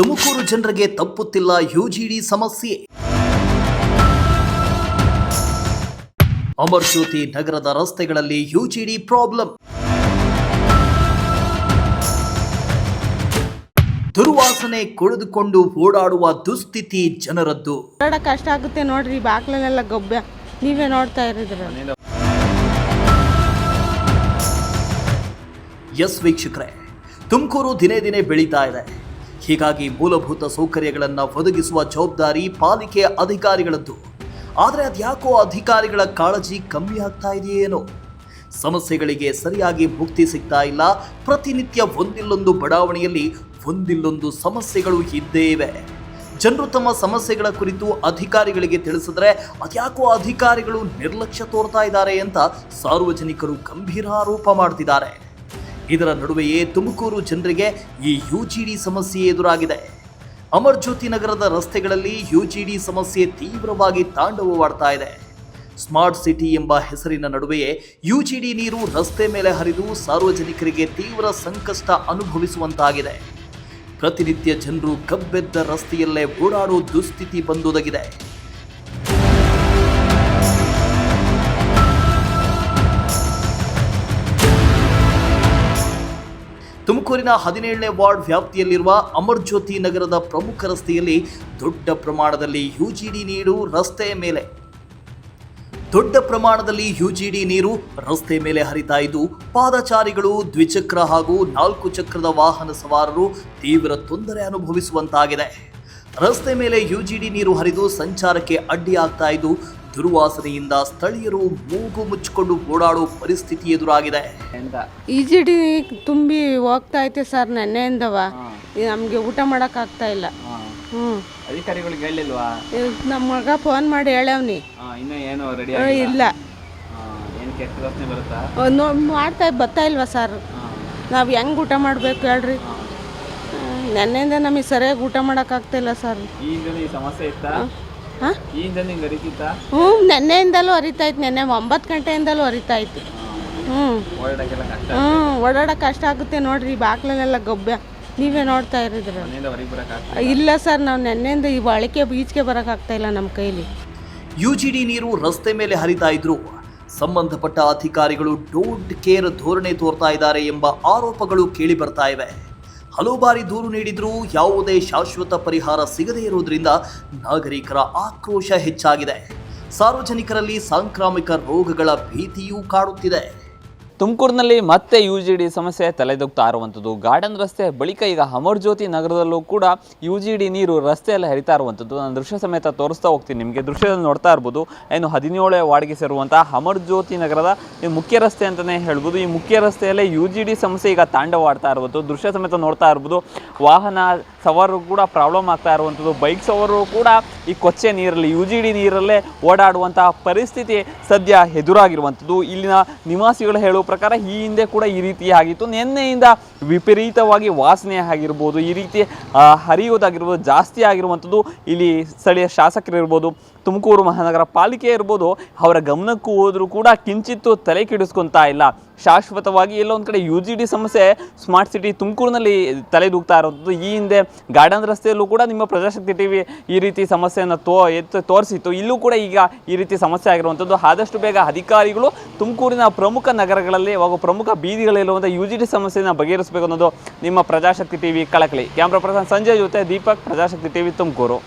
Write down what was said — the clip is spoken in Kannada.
ತುಮಕೂರು ಜನರಿಗೆ ತಪ್ಪುತ್ತಿಲ್ಲ ಯುಜಿಡಿ ಸಮಸ್ಯೆ. ಅಮರ್ ಜ್ಯೋತಿ ನಗರದ ರಸ್ತೆಗಳಲ್ಲಿ ಯುಜಿಡಿ ಪ್ರಾಬ್ಲಮ್. ದುರ್ವಾಸನೆ ಕುಡಿದುಕೊಂಡು ಓಡಾಡುವ ದುಸ್ಥಿತಿ ಜನರದ್ದು. ಕಷ್ಟ ಆಗುತ್ತೆ ನೋಡ್ರಿ, ಬಾಕ್ಲಲ್ಲೆಲ್ಲ ಗೊಬ್ಬೆ ನೀವೇ ನೋಡ್ತಾ ಇರಿದ್ರ. ಎಸ್ ವೀಕ್ಷಕರೇ, ತುಮಕೂರು ದಿನೇ ದಿನೇ ಬೆಳೀತಾ ಇದೆ. ಹೀಗಾಗಿ ಮೂಲಭೂತ ಸೌಕರ್ಯಗಳನ್ನು ಒದಗಿಸುವ ಜವಾಬ್ದಾರಿ ಪಾಲಿಕೆ ಅಧಿಕಾರಿಗಳದ್ದು. ಆದರೆ ಅದ್ಯಾಕೋ ಅಧಿಕಾರಿಗಳ ಕಾಳಜಿ ಕಮ್ಮಿ ಆಗ್ತಾ ಇದೆಯೇನೋ. ಸಮಸ್ಯೆಗಳಿಗೆ ಸರಿಯಾಗಿ ಮುಕ್ತಿ ಸಿಗ್ತಾ ಇಲ್ಲ. ಪ್ರತಿನಿತ್ಯ ಒಂದಿಲ್ಲೊಂದು ಬಡಾವಣೆಯಲ್ಲಿ ಒಂದಿಲ್ಲೊಂದು ಸಮಸ್ಯೆಗಳು ಇದ್ದೇ ಇವೆ. ಜನರು ತಮ್ಮ ಸಮಸ್ಯೆಗಳ ಕುರಿತು ಅಧಿಕಾರಿಗಳಿಗೆ ತಿಳಿಸಿದ್ರೆ ಅದ್ಯಾಕೋ ಅಧಿಕಾರಿಗಳು ನಿರ್ಲಕ್ಷ್ಯ ತೋರ್ತಾ ಇದ್ದಾರೆ ಅಂತ ಸಾರ್ವಜನಿಕರು ಗಂಭೀರ ಆರೋಪ ಮಾಡ್ತಿದ್ದಾರೆ. ಇದರ ನಡುವೆಯೇ ತುಮಕೂರು ಜನರಿಗೆ ಈ ಯುಜಿಡಿ ಸಮಸ್ಯೆ ಎದುರಾಗಿದೆ. ಅಮರ್ ಜ್ಯೋತಿ ನಗರದ ರಸ್ತೆಗಳಲ್ಲಿ ಯುಜಿಡಿ ಸಮಸ್ಯೆ ತೀವ್ರವಾಗಿ ತಾಂಡವವಾಡ್ತಾ ಇದೆ. ಸ್ಮಾರ್ಟ್ ಸಿಟಿ ಎಂಬ ಹೆಸರಿನ ನಡುವೆಯೇ ಯುಜಿಡಿ ನೀರು ರಸ್ತೆ ಮೇಲೆ ಹರಿದು ಸಾರ್ವಜನಿಕರಿಗೆ ತೀವ್ರ ಸಂಕಷ್ಟ ಅನುಭವಿಸುವಂತಾಗಿದೆ. ಪ್ರತಿನಿತ್ಯ ಜನರು ಕಬ್ಬೆದ್ದ ರಸ್ತೆಯಲ್ಲೇ ಓಡಾಡೋ ದುಸ್ಥಿತಿ ಬಂದೊದಗಿದೆ. ತುಮಕೂರಿನ 17ನೇ ವಾರ್ಡ್ ವ್ಯಾಪ್ತಿಯಲ್ಲಿರುವ ಅಮರ್ ಜ್ಯೋತಿ ನಗರದ ಪ್ರಮುಖ ರಸ್ತೆಯಲ್ಲಿ ದೊಡ್ಡ ಪ್ರಮಾಣದಲ್ಲಿ ಯುಜಿಡಿ ನೀರು ರಸ್ತೆ ಮೇಲೆ ಹರಿತಾ ಇದ್ದು, ಪಾದಚಾರಿಗಳು, ದ್ವಿಚಕ್ರ ಹಾಗೂ 4 ಚಕ್ರದ ವಾಹನ ಸವಾರರು ತೀವ್ರ ತೊಂದರೆ ಅನುಭವಿಸುವಂತಾಗಿದೆ. ರಸ್ತೆ ಮೇಲೆ ಯುಜಿಡಿ ನೀರು ಹರಿದು ಸಂಚಾರಕ್ಕೆ ಅಡ್ಡಿಯಾಗ್ತಾ ಇದ್ದು, ದುರ್ವಾಸನೆಯಿಂದ ಸ್ಥಳೀಯರು ಮೂಗು ಮುಚ್ಚಿಕೊಂಡು ಓಡಾಡೋ ಪರಿಸ್ಥಿತಿ ಎದುರಾಗಿದೆ. ಯುಜಿಡಿ ತುಂಬಿ ಹೋಗ್ತಾ ಐತೆ ಸರ್. ನೆನ್ನೆಯಿಂದವ ನಮ್ಗೆ ಊಟ ಮಾಡಕ್ ಆಗ್ತಾ ಇಲ್ಲ. ಅಧಿಕಾರಿಗಳಿಗೆ ಹೇಳಿಲ್ವಾ? ನಮ್ಮ ಮಗ ಫೋನ್ ಮಾಡಿ ಹೇಳವ್ನಿ. ಇಲ್ಲ ಬರ್ತಾ ಇಲ್ವಾ ಸರ್? ನಾವು ಹೆಂಗ್ ಊಟ ಮಾಡ್ಬೇಕು ಹೇಳ್ರಿ? ನೆನ್ನೆಯಿಂದ ನಮಗೆ ಸರಿಯಾಗಿ ಊಟ ಮಾಡಕ್ ಆಗ್ತಾ ಇಲ್ಲ ಸರ್. ನೆನ್ನೆಯಿಂದಲೂ ಹರಿತಾ ಇತ್ತು. ನೆನ್ನೆ 9 ಗಂಟೆಯಿಂದಲೂ ಹರಿತಾ ಇತ್ತು. ಓಡಾಡಕ್ ಕಷ್ಟ ಆಗುತ್ತೆ ನೋಡ್ರಿ, ಬಾಕ್ಲಲ್ಲೆಲ್ಲ ಗೊಬ್ಬೆ ನೀವೇ ನೋಡ್ತಾ ಇರಿದ್ರ. ಇಲ್ಲ ಸರ್, ನಾವು ನೆನ್ನೆಯಿಂದ ಈ ಬಾಳಿಕೆ ಬೀಚ್ಗೆ ಬರಕ್ ಆಗ್ತಾ ಇಲ್ಲ ನಮ್ಮ ಕೈಲಿ. ಯುಜಿಡಿ ನೀರು ರಸ್ತೆ ಮೇಲೆ ಹರಿತಾ ಇದ್ರು ಸಂಬಂಧಪಟ್ಟ ಅಧಿಕಾರಿಗಳು ಡೋಂಟ್ ಕೇರ್ ಧೋರಣೆ ತೋರ್ತಾ ಇದ್ದಾರೆ ಎಂಬ ಆರೋಪಗಳು ಕೇಳಿ ಬರ್ತಾ ಇವೆ. ಹಲವು ಬಾರಿ ದೂರು ನೀಡಿದ್ರೂ ಯಾವುದೇ ಶಾಶ್ವತ ಪರಿಹಾರ ಸಿಗದೇ ಇರುವುದರಿಂದ ನಾಗರಿಕರ ಆಕ್ರೋಶ ಹೆಚ್ಚಾಗಿದೆ. ಸಾರ್ವಜನಿಕರಲ್ಲಿ ಸಾಂಕ್ರಾಮಿಕ ರೋಗಗಳ ಭೀತಿಯೂ ಕಾಡುತ್ತಿದೆ. ತುಮಕೂರಿನಲ್ಲಿ ಮತ್ತೆ ಯುಜಿಡಿ ಸಮಸ್ಯೆ ತಲೆದೂಗ್ತಾ ಇರುವಂಥದ್ದು. ಗಾರ್ಡನ್ ರಸ್ತೆ ಬಳಿಕ ಈಗ ಅಮರ್ ಜ್ಯೋತಿ ನಗರದಲ್ಲೂ ಕೂಡ ಯುಜಿಡಿ ನೀರು ರಸ್ತೆಯಲ್ಲಿ ಹರಿತಾ ಇರುವಂಥದ್ದು. ನಾನು ದೃಶ್ಯ ಸಮೇತ ತೋರಿಸ್ತಾ ಹೋಗ್ತೀನಿ ನಿಮಗೆ. ದೃಶ್ಯದಲ್ಲಿ ನೋಡ್ತಾ ಇರ್ಬೋದು, ಏನು 17ನೇ ವಾರ್ಡ್ಗೆ ಸೇರುವಂತಹ ಅಮರ್ ಜ್ಯೋತಿ ನಗರದ ಈ ಮುಖ್ಯ ರಸ್ತೆ ಅಂತಲೇ ಹೇಳ್ಬೋದು. ಈ ಮುಖ್ಯ ರಸ್ತೆಯಲ್ಲೇ ಯುಜಿಡಿ ಸಮಸ್ಯೆ ಈಗ ತಾಂಡವಾಡ್ತಾ ಇರುವಂಥದ್ದು. ದೃಶ್ಯ ಸಮೇತ ನೋಡ್ತಾ ಇರ್ಬೋದು, ವಾಹನ ಸವಾರರು ಕೂಡ ಪ್ರಾಬ್ಲಮ್ ಆಗ್ತಾ ಇರುವಂಥದ್ದು. ಬೈಕ್ ಸವಾರರು ಕೂಡ ಈ ಕೊಚ್ಚೆ ನೀರಲ್ಲಿ ಯುಜಿಡಿ ನೀರಲ್ಲೇ ಓಡಾಡುವಂತಹ ಪರಿಸ್ಥಿತಿ ಸದ್ಯ ಎದುರಾಗಿರುವಂಥದ್ದು. ಇಲ್ಲಿನ ನಿವಾಸಿಗಳು ಹೇಳುವ ಪ್ರಕಾರ ಈ ಹಿಂದೆ ಕೂಡ ಈ ರೀತಿ ಆಗಿತ್ತು. ನಿನ್ನೆಯಿಂದ ವಿಪರೀತವಾಗಿ ವಾಸನೆ ಆಗಿರ್ಬೋದು, ಈ ರೀತಿ ಹರಿಯೋದಾಗಿರ್ಬೋದು ಜಾಸ್ತಿ ಆಗಿರುವಂಥದ್ದು. ಇಲ್ಲಿ ಸ್ಥಳೀಯ ಶಾಸಕರು ಇರ್ಬೋದು, ತುಮಕೂರು ಮಹಾನಗರ ಪಾಲಿಕೆ ಇರ್ಬೋದು, ಅವರ ಗಮನಕ್ಕೂ ಹೋದರೂ ಕೂಡ ಕಿಂಚಿತ್ತು ತಲೆ ಕೆಡಿಸ್ಕೊತಾ ಇಲ್ಲ. ಶಾಶ್ವತವಾಗಿ ಎಲ್ಲೋ ಒಂದು ಕಡೆ ಯುಜಿಡಿ ಸಮಸ್ಯೆ ಸ್ಮಾರ್ಟ್ ಸಿಟಿ ತುಮಕೂರಿನಲ್ಲಿ ತಲೆದೂಗ್ತಾ ಇರೋದು. ಈ ಹಿಂದೆ ಗಾರ್ಡನ್ ರಸ್ತೆಯಲ್ಲೂ ಕೂಡ ನಿಮ್ಮ ಪ್ರಜಾಶಕ್ತಿ ಟಿವಿ ಈ ರೀತಿ ಸಮಸ್ಯೆಯನ್ನು ತೋರಿಸಿತ್ತು. ಇಲ್ಲೂ ಕೂಡ ಈಗ ಈ ರೀತಿ ಸಮಸ್ಯೆ ಆಗಿರುವಂಥದ್ದು. ಆದಷ್ಟು ಬೇಗ ಅಧಿಕಾರಿಗಳು ತುಮಕೂರಿನ ಪ್ರಮುಖ ನಗರಗಳಲ್ಲಿ ಹಾಗೂ ಪ್ರಮುಖ ಬೀದಿಗಳಲ್ಲಿರುವಂಥ ಯುಜಿಡಿ ಸಮಸ್ಯೆಯನ್ನು ಬಗೆಹರಿಸಬೇಕು ಅನ್ನೋದು ನಿಮ್ಮ ಪ್ರಜಾಶಕ್ತಿ ಟಿವಿ ಕಳಕಳಿ. ಕ್ಯಾಮ್ರಾ ಪರ್ಸನ್ ಸಂಜಯ್ ಜೊತೆ ದೀಪಕ್, ಪ್ರಜಾಶಕ್ತಿ ಟಿವಿ ತುಮಕೂರು.